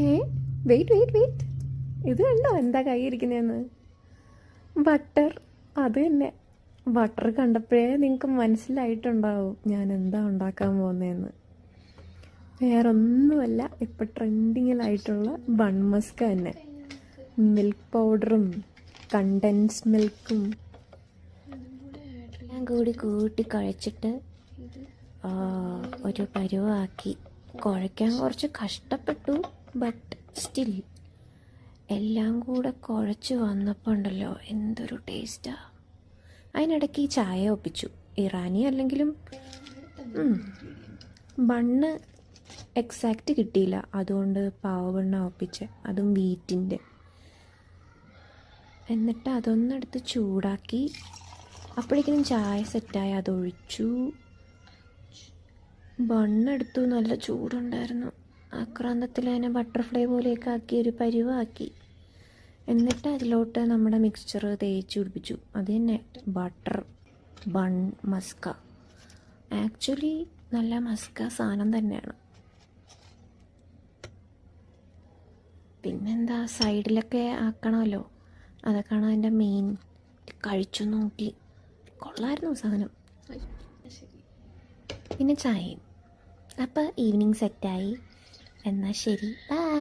ഏ wait wait wait, ഇത് കണ്ടോ എന്താ കൈയിരിക്കുന്നതെന്ന്? ബട്ടർ. അത് തന്നെ, ബട്ടർ കണ്ടപ്പോഴേ നിങ്ങൾക്ക് മനസ്സിലായിട്ടുണ്ടാവും ഞാൻ എന്താ ഉണ്ടാക്കാൻ പോകുന്നതെന്ന്. വേറൊന്നുമല്ല, ഇപ്പം ട്രെൻഡിങ്ങിലായിട്ടുള്ള ബൺ മസ്ക തന്നെ. മിൽക്ക് പൗഡറും കണ്ടൻസ് മിൽക്കും എല്ലാം കൂടി കൂട്ടി കുഴച്ചിട്ട് ഒരു പരുവാക്കി. കുഴയ്ക്കാൻ കുറച്ച് കഷ്ടപ്പെട്ടു, ബട്ട് സ്റ്റിൽ എല്ലാം കൂടെ കുഴച്ച് വന്നപ്പോൾ ഉണ്ടല്ലോ എന്തൊരു ടേസ്റ്റാണ്. അതിനിടയ്ക്ക് ഈ ചായ ഒപ്പിച്ചു. ഇറാനി അല്ലെങ്കിലും ബണ്ണ് എക്സാക്റ്റ് കിട്ടിയില്ല, അതുകൊണ്ട് പാവബണ്ണ ഒപ്പിച്ച്, അതും വീറ്റിൻ്റെ. എന്നിട്ട് അതൊന്നെടുത്ത് ചൂടാക്കി, അപ്പോഴേക്കും ചായ സെറ്റായി, അതൊഴിച്ചു. ബണ്ണെടുത്തു, നല്ല ചൂടുണ്ടായിരുന്നു. ആക്രാന്തത്തിൽ അതിനെ ബട്ടർഫ്ലൈ പോലെയൊക്കെ ആക്കി ഒരു പരുവാക്കി. എന്നിട്ട് അതിലോട്ട് നമ്മുടെ മിക്സ്ചർ തേച്ച് പിടിപ്പിച്ചു. അത് തന്നെ ബട്ടർ ബൺ മസ്ക. ആക്ച്വലി നല്ല മസ്ക സാധനം തന്നെയാണ്. പിന്നെന്താ, സൈഡിലൊക്കെ ആക്കണമല്ലോ, അതൊക്കെയാണ് അതിൻ്റെ മെയിൻ. കഴിച്ചു നോക്കി, കൊള്ളായിരുന്നു സാധനം. പിന്നെ ചായയും. അപ്പോൾ ഈവനിങ് സെറ്റായി. എന്നാൽ ശരി, ബൈ.